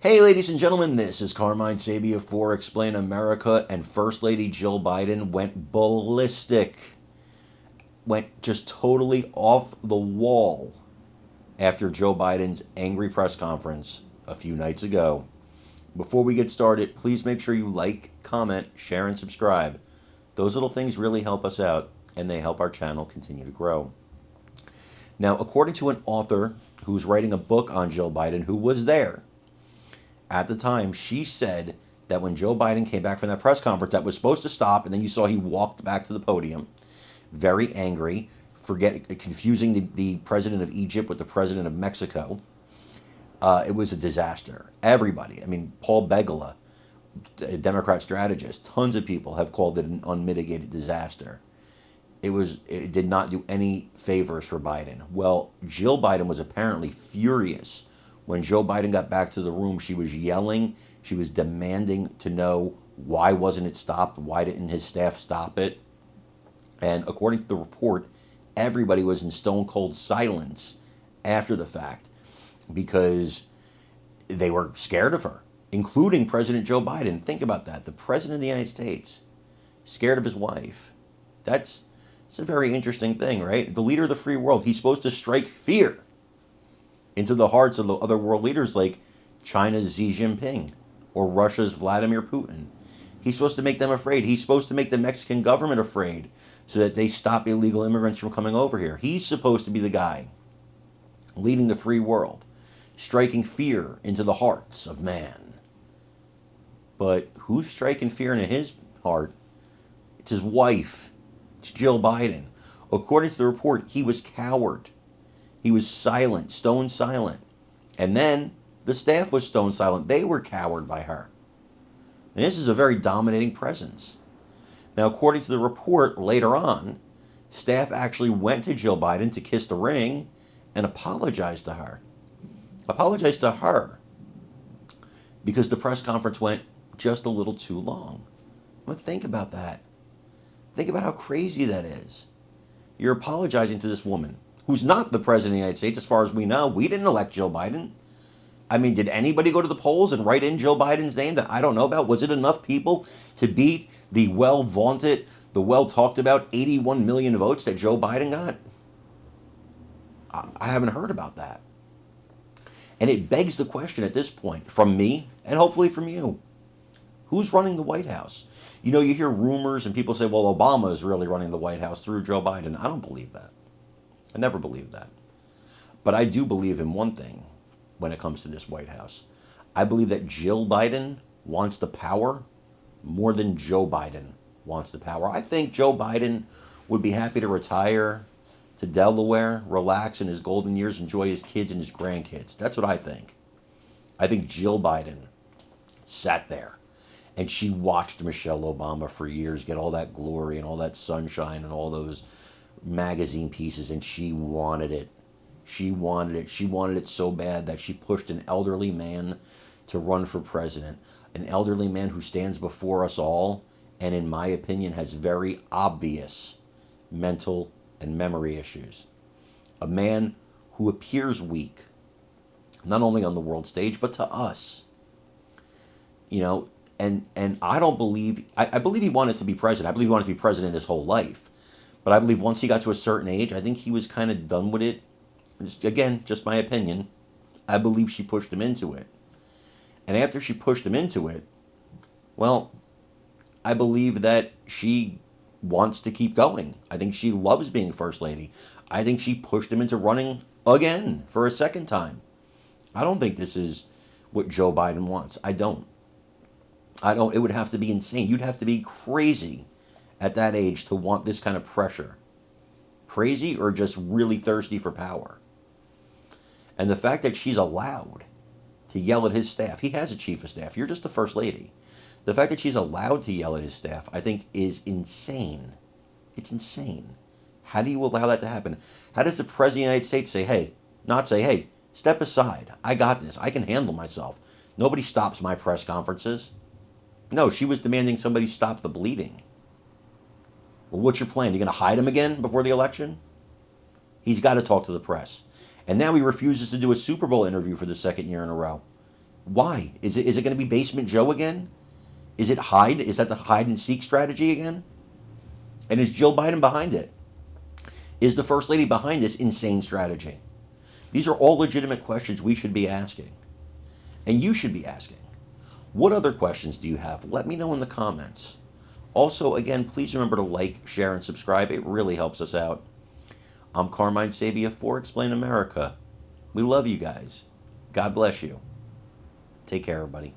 Hey, ladies and gentlemen, this is Carmine Sabia for Explain America, and First Lady Jill Biden went ballistic, went just totally off the wall after Joe Biden's angry press conference a few nights ago. Before we get started, please make sure you like, comment, share, and subscribe. Those little things really help us out, and they help our channel continue to grow. Now, according to an author who's writing a book on Jill Biden, who was there at the time, she said that when Joe Biden came back from that press conference that was supposed to stop, and then you saw he walked back to the podium, very angry, confusing the president of Egypt with the president of Mexico. It was a disaster. Everybody, I mean, Paul Begala, a Democrat strategist, tons of people have called it an unmitigated disaster. It did not do any favors for Biden. Well, Jill Biden was apparently furious. When Joe Biden got back to the room, she was yelling. She was demanding to know why wasn't it stopped? Why didn't his staff stop it? And according to the report, everybody was in stone cold silence after the fact because they were scared of her, including President Joe Biden. Think about that. The President of the United States, scared of his wife. It's a very interesting thing, right? The leader of the free world, he's supposed to strike fear into the hearts of the other world leaders like China's Xi Jinping or Russia's Vladimir Putin. He's supposed to make them afraid. He's supposed to make the Mexican government afraid so that they stop illegal immigrants from coming over here. He's supposed to be the guy leading the free world, striking fear into the hearts of man. But who's striking fear into his heart? It's his wife. It's Jill Biden. According to the report, he was coward. He was silent, stone silent. And then the staff was stone silent. They were cowered by her. And this is a very dominating presence. Now, according to the report later on, staff actually went to Jill Biden to kiss the ring and apologized to her. Apologized to her because the press conference went just a little too long. But think about that. Think about how crazy that is. You're apologizing to this woman who's not the president of the United States, as far as we know. We didn't elect Jill Biden. I mean, did anybody go to the polls and write in Jill Biden's name that I don't know about? Was it enough people to beat the well-vaunted, the well-talked-about 81 million votes that Joe Biden got? I haven't heard about that. And it begs the question at this point, from me and hopefully from you, who's running the White House? You know, you hear rumors and people say, well, Obama is really running the White House through Joe Biden. I don't believe that. I never believed that. But I do believe in one thing when it comes to this White House. I believe that Jill Biden wants the power more than Joe Biden wants the power. I think Joe Biden would be happy to retire to Delaware, relax in his golden years, enjoy his kids and his grandkids. That's what I think. I think Jill Biden sat there and she watched Michelle Obama for years get all that glory and all that sunshine and all those magazine pieces, and she wanted it. She wanted it. She wanted it so bad that she pushed an elderly man to run for president. An elderly man who stands before us all and, in my opinion, has very obvious mental and memory issues. A man who appears weak, not only on the world stage, but to us. You know, and I don't believe, I believe he wanted to be president. I believe he wanted to be president his whole life. But I believe once he got to a certain age, I think he was kind of done with it. Again, just my opinion. I believe she pushed him into it. And after she pushed him into it, well, I believe that she wants to keep going. I think she loves being First Lady. I think she pushed him into running again for a second time. I don't think this is what Joe Biden wants. I don't. It would have to be insane. You'd have to be crazy at that age to want this kind of pressure. Crazy or just really thirsty for power. And the fact that she's allowed to yell at his staff. He has a chief of staff. You're just the First Lady. The fact that she's allowed to yell at his staff, I think, is insane. It's insane. How do you allow that to happen? How does the President of the United States say, hey, step aside. I got this. I can handle myself. Nobody stops my press conferences. No, she was demanding somebody stop the bleeding. Well, what's your plan? You going to hide him again before the election? He's got to talk to the press. And now he refuses to do a Super Bowl interview for the second year in a row. Why? Is it going to be Basement Joe again? Is it hide? Is that the hide and seek strategy again? And is Jill Biden behind it? Is the First Lady behind this insane strategy? These are all legitimate questions we should be asking. And you should be asking. What other questions do you have? Let me know in the comments. Also, again, please remember to like, share, and subscribe. It really helps us out. I'm Carmine Sabia for Explain America. We love you guys. God bless you. Take care, everybody.